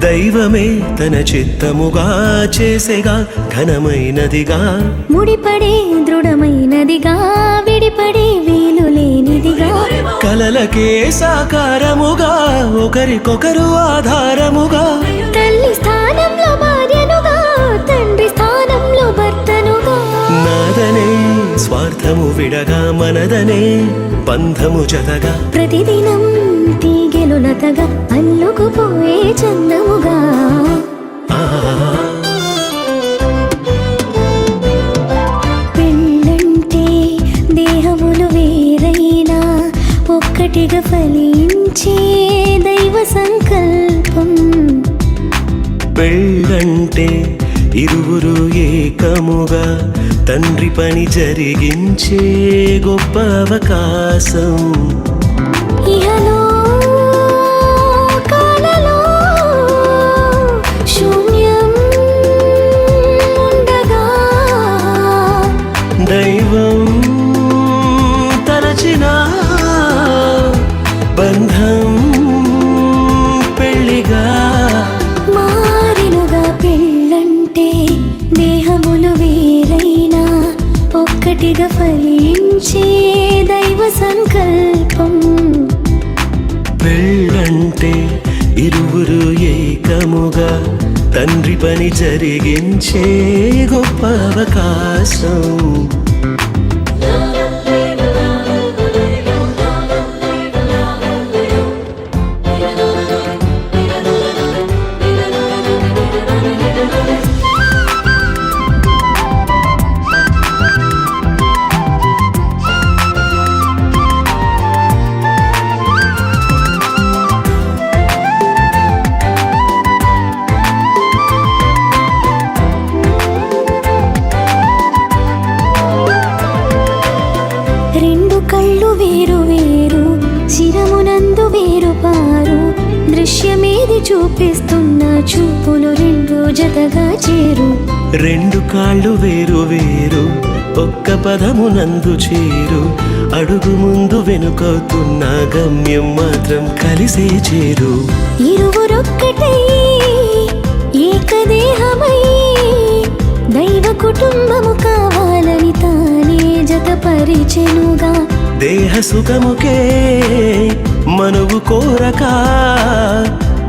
దైవమే తన చిత్తముగా చేసేగా ఘనమైనదిగా ముడిపడే దృఢమైనదిగా విడిపడే వీలు లేనిదిగా కలలకే సాకారముగా ఒకరికొకరు ఆధారముగా తల్లి స్థానంలో భార్యనుగా తండ్రి స్థానంలో భర్తనుగా నాదనే స్వార్థము విడగా మనదనే బంధము జతగా ప్రతిదినం తీగెలు లతగా అల్లుకుపోయే చందముగా పెళ్ళంటే దేహములు వేరైనా ఒక్కటిగా ఫలించే దైవ సంకల్పం పెళ్ళంటే ఇరువురు ఏకముగా తండ్రి పని జరిగించే గొప్ప అవకాశం ఇహలో కాలలో శూన్యం ఉండగా దైవం తలచిన బంధం పెళ్ళిగా మారినుగా పెళ్ళంటే దేహములు వేరైనా ఒక్కటిగా ఫలించే దైవ సంకల్పం పెళ్ళంటే ఇరువురు ఏకముగా తండ్రి పని జరిగించే గొప్ప అవకాశం రెండు కళ్ళు వేరు వేరు శిరమునందు వేరు పారు దృశ్యమేది చూపిస్తున్న చూపులు రెండు జతగా చేరు రెండు కాళ్ళు వేరు వేరు ఒక్క పదమునందు చేరు అడుగు ముందు వెనుకవుతున్న గమ్యం మాత్రం కలిసే చేరు ఇరువురొక్కటై ఏకదేహమై దైవ కుటుంబము కావాలని తానే జతపరిచెనుగా దేహ సుఖముకే మనువు కోరక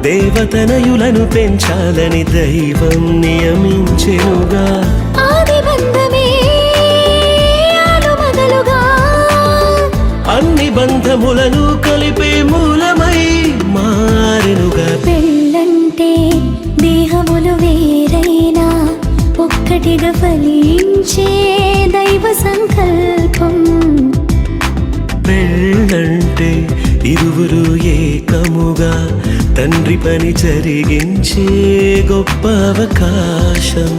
దేవతనయులను పెంచాలని దైవం నియమించెనుగా ఆది బంధమే ఆలుమగలుగా అన్ని బంధములను కలిపే మూలమై మారెనుగా పెళ్ళంటే దేహములు వేరైనా ఒక్కటిగా ఫలించే దైవ సంకల్పం పెళ్ళంటే ఇరువురు ఏకముగా తండ్రి పని జరిగించే గొప్ప అవకాశం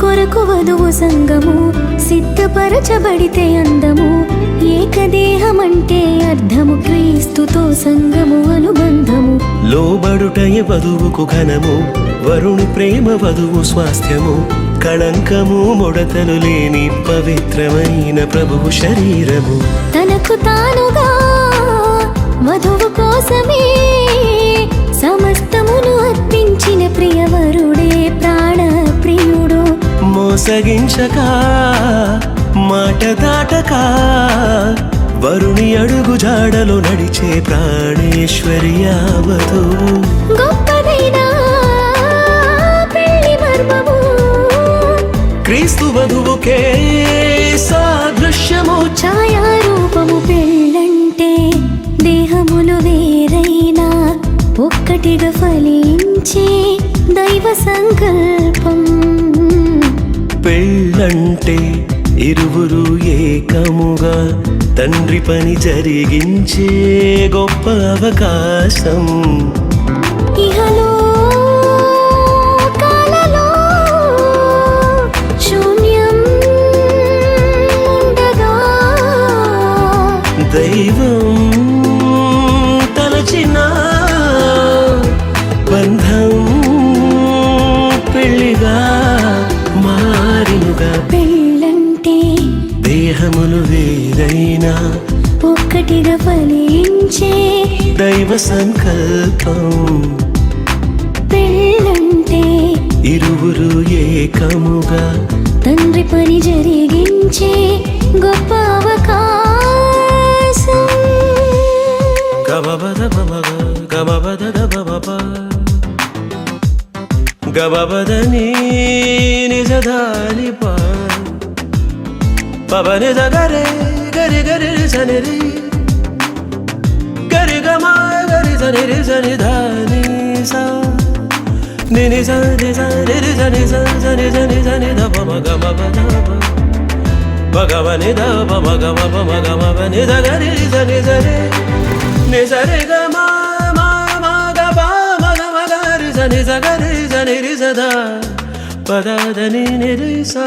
కొరకు వధువు సంగము సిద్ధపరచబడితే అందము ఏకదేహమంటే అర్థము క్రీస్తుతో సంగము అనుబంధము లోబడుటయ వధువుకు ఘనము వరుణి ప్రేమ వధువు స్వాస్థ్యము కళంకము ముడతలు లేని పవిత్రమైన ప్రభువు శరీరము తనకు తానుగా వధువు కోసమే సమస్తమును అర్పించిన ప్రియవరుడే ప్రాణ ప్రియుడు మోసగించక మాట దాటక వరుణి అడుగు జాడలో నడిచే ప్రాణేశ్వర్యావతు గొప్పదైన పెళ్లి మర్మము క్రీస్తు వధువుకే సాదృశ్యము. ఛాయారూపము పెళ్ళంటే దేహములు వేరైనా ఒక్కటిగా ఫలించే దైవ సంకల్పం. పెళ్ళంటే ఇరువురు ఏకముగా తండ్రి పని జరిగించే గొప్ప అవకాశం. ఇహలో కాలలో శూన్యం ఉండగా దైవం తలచిన బంధం పెళ్లిగా మారినుగా. పెళ్ళంటే దేహములు వేరైనా ఒక్కటిగా ఫలించే దైవ సంకల్పం. పెళ్ళంటే ఇరువురు ఏకముగా తండ్రి పని జరిగించే గొప్ప అవకాశం. గబబద బబగ గబబద దబబ గబబదని నిజదాని పవని గరే గరి గరి సనిరి గరి గమా గరి సనిరి సని ధాని సా నిని సని సని సని సని సని సని దబ గమ భగవని దబ మగమ మగమని దగరి సని సని ని సరి గమ మగ మగమ గరి సని సగరి సని రి సదా పదని నిరి సా